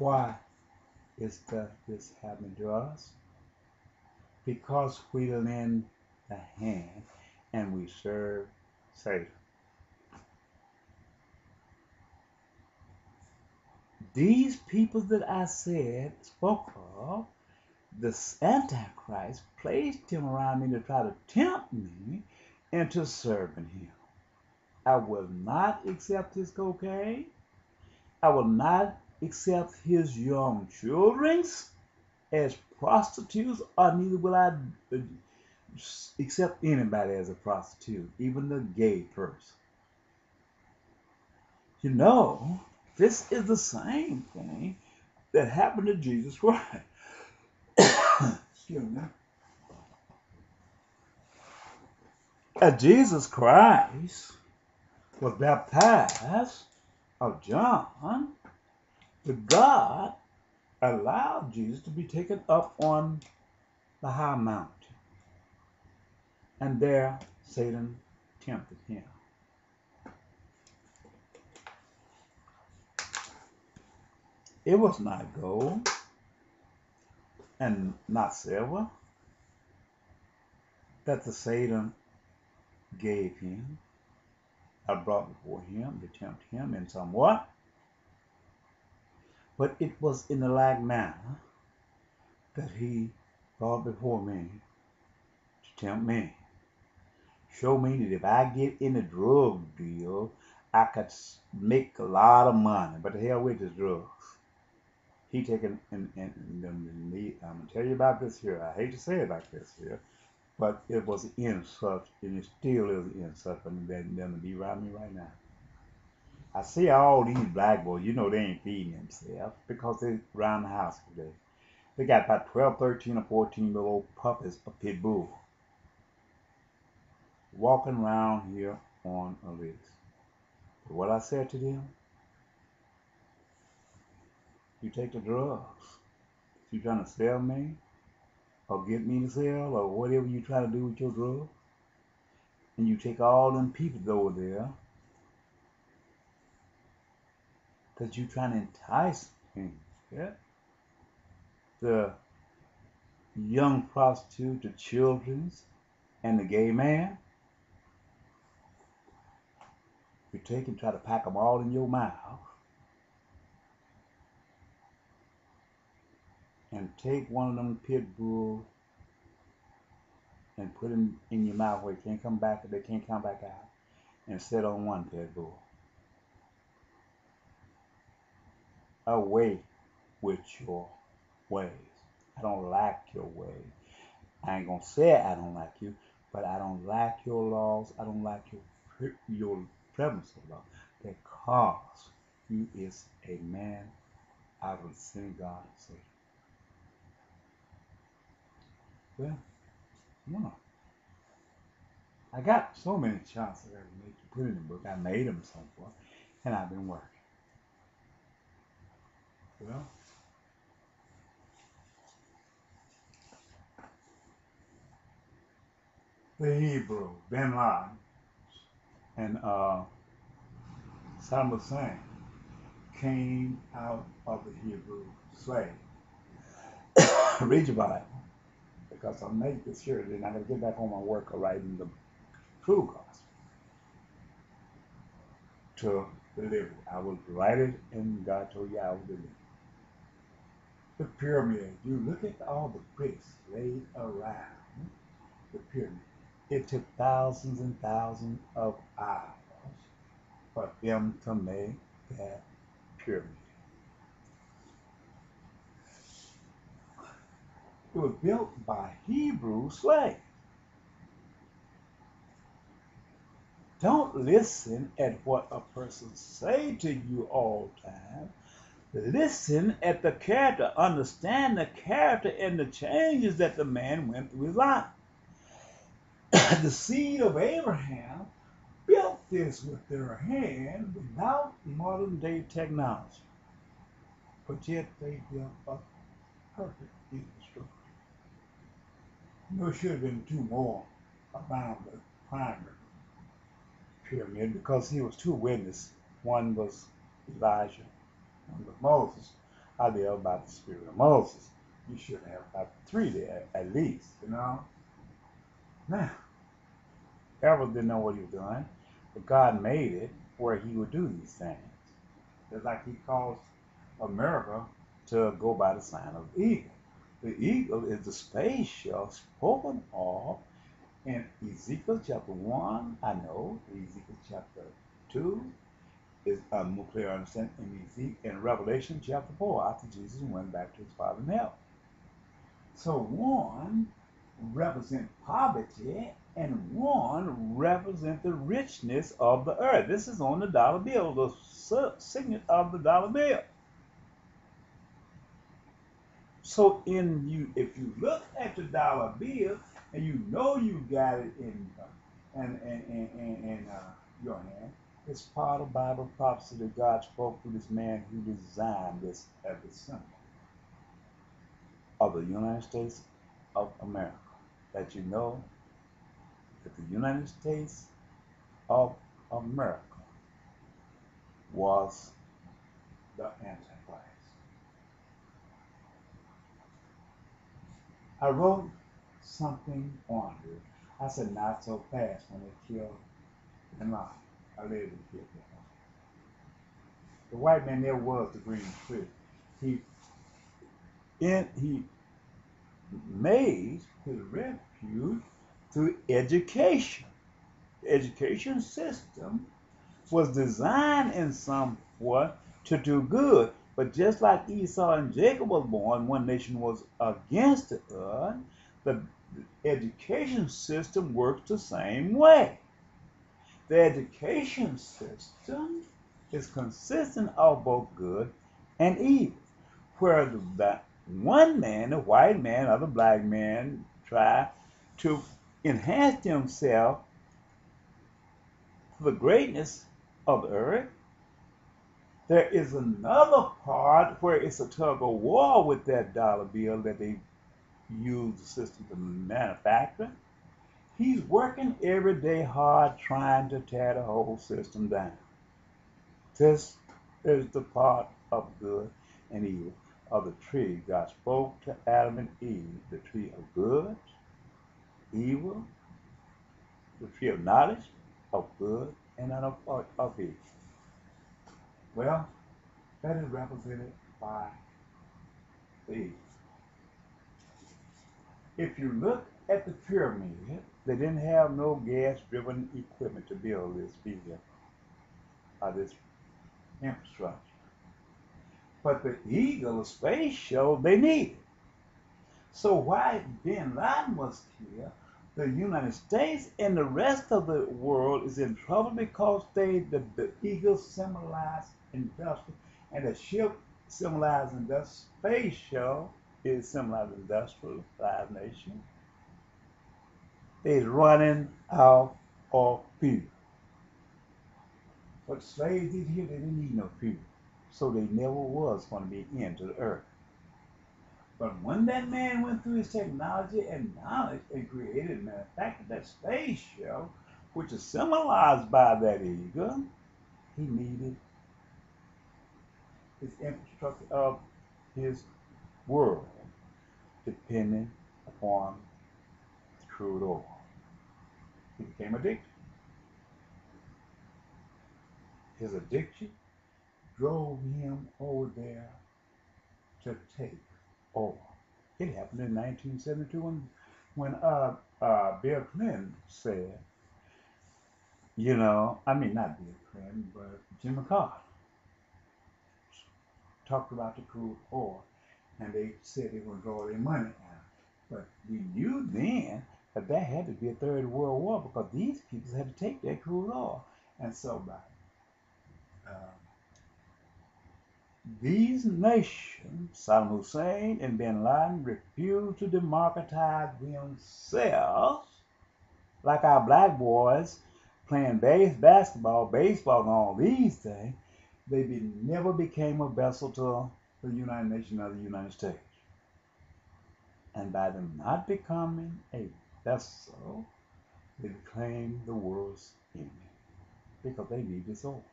Why is this happening to us? Because we lend a hand and we serve Satan. These people that I spoke of, this Antichrist placed him around me to try to tempt me into serving him. I will not accept his cocaine. I will not accept his young children as prostitutes, or neither will I accept anybody as a prostitute, even the gay person. You know, this is the same thing that happened to Jesus Christ. Excuse me. Jesus Christ was baptized of John, but God allowed Jesus to be taken up on the high mountain. And there Satan tempted him. It was not gold and not silver that the Satan gave him, I brought before him to tempt him in somewhat. But it was in the like manner that he brought before me to tempt me. Show me that if I get in a drug deal, I could make a lot of money. But the hell with his drugs. He taken, and I'm going to tell you about this here. I hate to say it like this here, but it was in such, and it still is in such, and them to be around me right now. I see all these black boys, you know they ain't feeding themselves because they around the house today. They got about 12, 13, or 14 little old puppies of pit bull walking around here on a leash. But what I said to them, you take the drugs. You trying to sell me or get me to sell or whatever you try to do with your drugs, and you take all them people over there because you trying to entice me. Yeah? The young prostitute, the children's, and the gay man. You take and try to pack them all in your mouth and take one of them pit bulls and put him in your mouth where he can't come back, they can't come back out, and sit on one pit bull. Away with your ways. I don't like your ways. I ain't gonna say I don't like you, but I don't like your laws. I don't like your premise of law, because you is a man out of the synagogue of Satan. Well, no. I got so many chances I can make to put in the book. I made them so far, and I've been working. Well, the Hebrew, Ben Laden, and Saddam Hussein came out of the Hebrew slave. Read your Bible, because I'll make this sure that I can get back on my work of writing the true gospel to deliver it. I will write it, and God told you I will deliver it. The pyramid, you look at all the bricks laid around the pyramid. It took thousands and thousands of hours for them to make that pyramid. It was built by Hebrew slaves. Don't listen at what a person say to you all the time. Listen at the character. Understand the character and the changes that the man went through his life. The seed of Abraham built this with their hand without modern day technology. But yet they built a perfect infrastructure. There should have been two more around the primary pyramid, because he was two witnesses. One was Elijah, one was Moses. I live by the spirit of Moses. You should have about 3 there at least, Now, Pharaoh didn't know what he was doing, but God made it where he would do these things. It's like he caused America to go by the sign of the eagle. The eagle is the space shell spoken of in Ezekiel chapter 1, I know, Ezekiel chapter 2 is a more clear understanding in Revelation chapter 4, after Jesus went back to his Father in heaven. So one represents poverty and one represents the richness of the earth. This is on the dollar bill, the signet of the dollar bill. So if you look at the dollar bill and you know you got it in your hand, it's part of Bible prophecy that God spoke to this man who designed this as a symbol of the United States of America. That you know that the United States of America was the Antichrist. I wrote something on it. I said, not so fast when they killed Bin Laden. I let him kill Bin Laden. The white man there was the green tree. He made his refuge through education. The education system was designed in somewhat to do good. But just like Esau and Jacob was born, one nation was against the other. The education system works the same way. The education system is consistent of both good and evil. Where the one man, the white man or the black man, try to enhance himself to the greatness of the earth, there is another part where it's a tug of war with that dollar bill that they use the system to manufacture. He's working every day hard trying to tear the whole system down. This is the part of good and evil of the tree God spoke to Adam and Eve, the tree of good, evil, the tree of knowledge of good and of evil. Well, that is represented by the eagle. If you look at the pyramid, they didn't have no gas-driven equipment to build this vehicle or this infrastructure. But the eagle, the space shuttle, they needed. So while Bin Laden was here, the United States and the rest of the world is in trouble because the eagle symbolized industry, and the ship symbolized industrial, space shuttle is symbolized industrialized nation, is running out of fuel. But slaves did here, they didn't need no fuel. So they never was going to be into the earth. But when that man went through his technology and knowledge and created and manufactured that space shuttle, which is symbolized by that eagle, he needed his infrastructure of his world depending upon crude oil. He became addicted. His addiction drove him over there to take oil. It happened in 1972 when Bill Clinton said, not Bill Clinton, but Jim McCarthy talked about the crude oil, and they said they were going to draw their money out. But we knew then that there had to be a third world war because these people had to take that crude oil. And so by these nations, Saddam Hussein and Bin Laden, refused to democratize themselves like our black boys playing basketball, baseball, and all these things. They never became a vessel to the United Nations or the United States. And by them not becoming a vessel, they became the world's enemy because they need this oil.